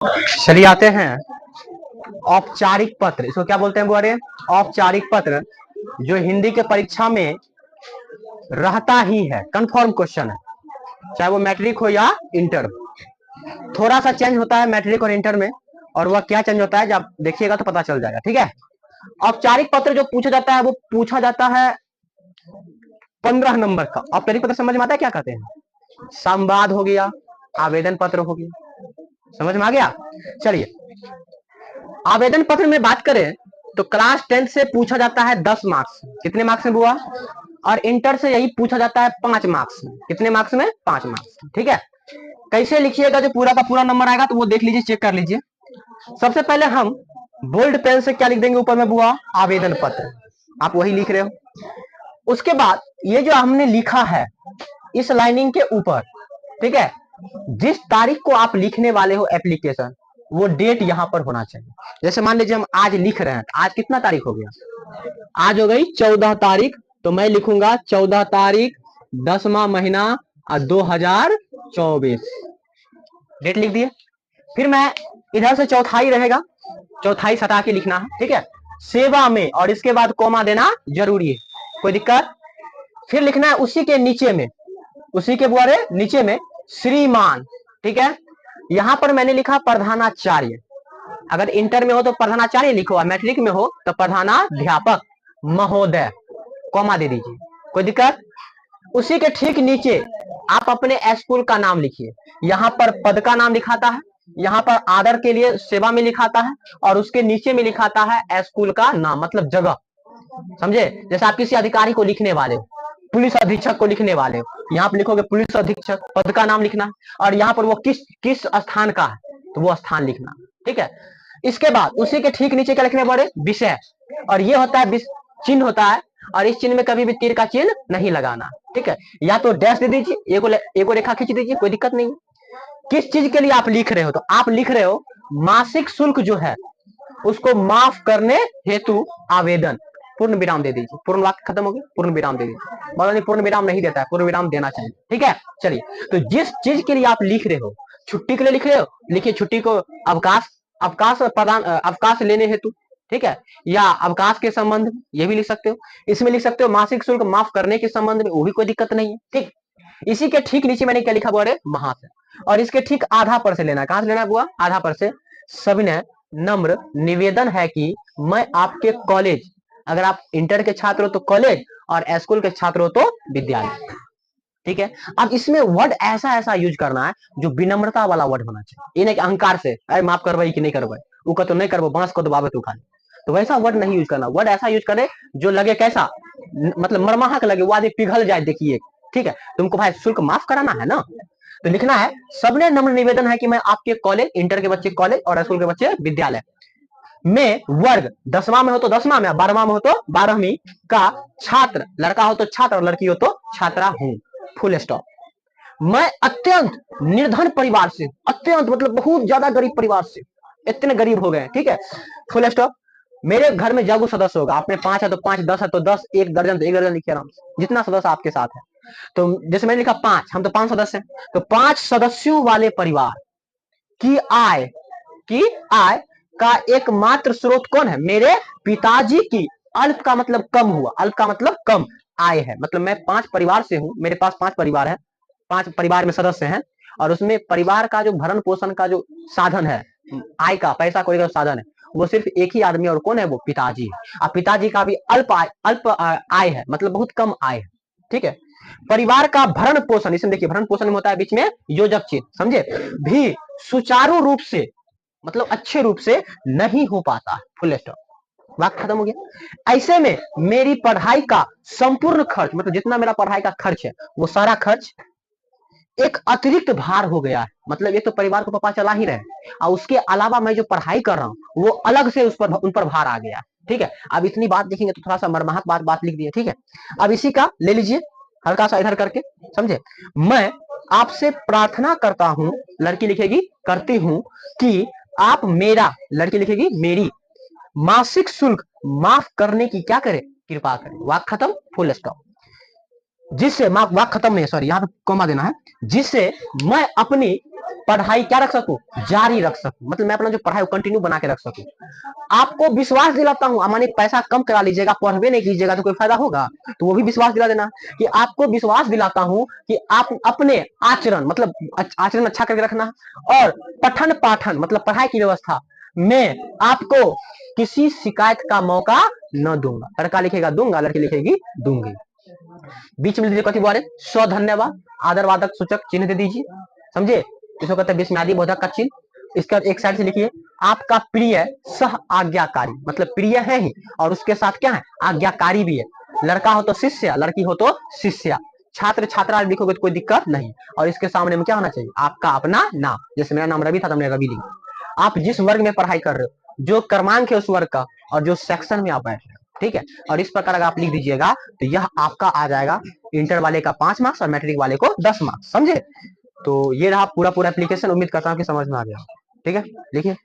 चलिए आते हैं औपचारिक पत्र। इसको क्या बोलते हैं बुआरे? औपचारिक पत्र, जो हिंदी के परीक्षा में रहता ही है, कंफर्म क्वेश्चन है, चाहे वो मैट्रिक हो या इंटर। थोड़ा सा चेंज होता है मैट्रिक और इंटर में, और वह क्या चेंज होता है जब देखिएगा तो पता चल जाएगा। ठीक है, औपचारिक पत्र जो पूछा जाता है वो पूछा जाता है 15 नंबर का। औपचारिक पत्र समझ में आता है क्या कहते हैं? संवाद हो गया, आवेदन पत्र हो गया, समझ में आ गया। चलिए, आवेदन पत्र में बात करें तो क्लास 10 से पूछा जाता है 10 मार्क्स। कितने मार्क्स में बुआ? और इंटर से यही पूछा जाता है 5 मार्क्स में। कितने मार्क्स में? 5 मार्क्स। ठीक है, कैसे लिखिएगा जो पूरा का पूरा नंबर आएगा तो वो देख लीजिए, चेक कर लीजिए। सबसे पहले हम बोल्ड पेन से क्या लिख देंगे ऊपर में बुआ? आवेदन पत्र। आप वही लिख रहे हो। उसके बाद ये जो हमने लिखा है इस लाइनिंग के ऊपर, ठीक है, जिस तारीख को आप लिखने वाले हो एप्लीकेशन, वो डेट यहां पर होना चाहिए। जैसे मान लीजिए हम आज लिख रहे हैं, आज कितना तारीख हो गया? आज हो गई 14 तारीख, तो मैं लिखूंगा 14 तारीख 10वां महीना 2024, डेट लिख दिए। फिर मैं इधर से चौथाई रहेगा, चौथाई सटा के लिखना है। ठीक है, सेवा में, और इसके बाद कोमा देना जरूरी है, कोई दिक्कत? फिर लिखना है उसी के नीचे में, उसी के बुआरे नीचे में श्रीमान। ठीक है, यहां पर मैंने लिखा प्रधानाचार्य। अगर इंटर में हो तो प्रधानाचार्य लिखो, और मैट्रिक में हो तो प्रधानाध्यापक महोदय, कॉमा दे दीजिए, कोई दिक्कत? उसी के ठीक नीचे आप अपने स्कूल का नाम लिखिए। यहाँ पर पद का नाम लिखाता है, यहाँ पर आदर के लिए सेवा में लिखाता है, और उसके नीचे में लिखाता है स्कूल का नाम, मतलब जगह। समझे? जैसे आप किसी अधिकारी को लिखने वाले हो, पुलिस अधीक्षक को लिखने वाले हो, यहाँ पर लिखोगे पुलिस अधीक्षक, पद का नाम लिखना, और यहाँ पर वो किस किस स्थान का है तो वो स्थान लिखना। ठीक है, इसके बाद उसी के ठीक नीचे क्या लिखने पड़े? विषय। और ये होता है चिन्ह होता है, और इस चिन्ह में कभी भी तीर का चिन्ह नहीं लगाना। ठीक है, या तो डैश दे दीजिए, एगो रेखा खींच दीजिए, कोई दिक्कत नहीं। किस चीज के लिए आप लिख रहे हो? तो आप लिख रहे हो मासिक शुल्क जो है उसको माफ करने हेतु आवेदन। पूर्ण विराम दे दीजिए, पूर्ण वाक्य खत्म हो गया, पूर्ण विराम दे दीजिए। मौलाना पूर्ण विराम नहीं देता है, पूर्ण विराम देना चाहिए। ठीक है, चलिए, तो जिस चीज के लिए आप लिख रहे हो, छुट्टी के लिए लिख रहे हो, लिखिए छुट्टी को अवकाश, अवकाश प्रदान, अवकाश लेने हेतु। ठीक है, या अवकाश के संबंध में, ये भी लिख सकते हो। इसमें लिख सकते हो मासिक शुल्क माफ करने के संबंध में, वो भी कोई दिक्कत नहीं है। ठीक, इसी के ठीक नीचे मैंने क्या लिखा हुआ है? महाशय। और इसके ठीक आधा पर से लेना, कहां से लेना हुआ? आधा पर से। सविनय नम्र निवेदन है कि मैं आपके कॉलेज, अगर आप इंटर के छात्र हो तो कॉलेज, और स्कूल के छात्र हो तो विद्यालय। ठीक है, अब इसमें वर्ड ऐसा ऐसा यूज करना है जो विनम्रता वाला वर्ड होना चाहिए। ये नहीं कि अहंकार से अरे माफ करवाई कि नहीं करवाई, उका तो नहीं करवो, बांस को तो बाबे तू खा ले, तो वैसा वर्ड नहीं यूज करना। वर्ड ऐसा यूज करे जो लगे कैसा, मतलब मरमाहक लगे, वो आदमी पिघल जाए। देखिए, ठीक है, तुमको भाई शुल्क माफ कराना है ना, तो लिखना है सबने नम्र निवेदन है कि मैं आपके कॉलेज, इंटर के बच्चे कॉलेज और स्कूल के बच्चे विद्यालय में वर्ग 10वां में हो तो 10वां में, 12वां में हो तो 12वीं का छात्र, लड़का हो तो छात्र और लड़की हो तो छात्रा हूं। Full stop. मैं अत्यंत निर्धन परिवार से, अत्यंत मतलब बहुत ज्यादा गरीब परिवार से, इतने गरीब हो गए। ठीक है, फुल स्टॉप। मेरे घर में जब सदस्य होगा, आपने 5 है तो 5, 10 है तो 10, 1 दर्जन तो 1 दर्जन लिखिए आराम से, जितना सदस्य आपके साथ है। तो जैसे मैंने लिखा 5, हम तो 5 सदस्य हैं, तो 5 सदस्यों वाले परिवार की आय, की आय का एकमात्र स्रोत कौन है? मेरे पिताजी की। अल्प का मतलब कम हुआ, अल्प का मतलब कम, आय है, मतलब मैं 5 परिवार से हूं, मेरे पास 5 परिवार है, 5 परिवार में सदस्य हैं, और उसमें परिवार का जो भरण पोषण का जो साधन है, आय का, पैसा कोई का साधन है, वो सिर्फ एक ही आदमी, और कौन है? वो पिताजी है। अब पिताजी का भी अल्प आय है, मतलब बहुत कम आय है। ठीक है, परिवार का भरण पोषण, इसमें देखिए भरण पोषण में होता है बीच में योजक चिन्ह, समझे, भी सुचारू रूप से, मतलब अच्छे रूप से नहीं हो पाता। फुल स्टॉप, वाक्य खत्म हो गया। ऐसे में मेरी पढ़ाई का संपूर्ण खर्च, मतलब जितना मेरा पढ़ाई का खर्च है वो सारा खर्च एक अतिरिक्त भार हो गया है। मतलब एक तो परिवार को पापा चला ही रहे, और उसके अलावा मैं जो पढ़ाई कर रहा हूँ वो अलग से उन पर भार आ गया। ठीक है, अब इतनी बात देखेंगे तो थोड़ा सा मरमाहत बात लिख दिए। ठीक है, अब इसी का ले लीजिए हल्का सा इधर करके, समझे। मैं आपसे प्रार्थना करता हूं, लड़की लिखेगी करती हूं, कि आप मेरा, लड़की लिखेगी मेरी, मासिक शुल्क माफ करने की क्या करें? कृपा करें। वाक खत्म, फुल स्टॉप। जिससे वाक खत्म नहीं, सॉरी, यहाँ पे कोमा देना है। जिससे मैं अपनी पढ़ाई क्या रख सकूं, जारी रख सकूं, मतलब मैं अपना जो पढ़ाई कंटिन्यू बना के रख सकूं। आपको विश्वास दिलाता हूं, मानिए पैसा कम करा लीजिएगा, पढ़वे नहीं कीजिएगा तो कोई फायदा होगा, तो वो भी विश्वास दिला देना कि आपको विश्वास दिलाता हूं कि आप अपने आचरण, मतलब आचरण अच्छा करके रखना, और पठन पाठन मतलब पढ़ाई की व्यवस्था में आपको किसी शिकायत का मौका न दूंगा। लड़का लिखेगा दूंगा, लड़की लिखेगी दूंगी। बीच में दीजिए कथी बोले, सौ धन्यवाद, आदरवादक सूचक चिन्ह दे दीजिए, समझे, इसको कहते हैं विस्मयादि बोधक का चिन्ह। इसका एक साइड से लिखिए आपका प्रिय सह आज्ञाकारी, मतलब प्रिय है ही और उसके साथ क्या है, आज्ञाकारी भी है। लड़का हो तो शिष्य, लड़की हो तो शिष्या, छात्र छात्रा लिखोगे तो कोई दिक्कत नहीं। और इसके सामने में क्या होना चाहिए, आपका अपना नाम, जैसे मेरा नाम रवि था तो मैंने रवि लिखा। आप जिस वर्ग में पढ़ाई कर रहे हो, जो क्रमांक है उस वर्ग का, और जो सेक्शन में आप बैठ रहे हो, ठीक है। और इस प्रकार अगर आप लिख दीजिएगा तो यह आपका आ जाएगा इंटर वाले का 5 मार्क्स और मैट्रिक वाले को 10 मार्क्स, समझे। तो ये रहा पूरा एप्लीकेशन, उम्मीद करता हूँ कि समझ में आ गया, ठीक है। लिखिए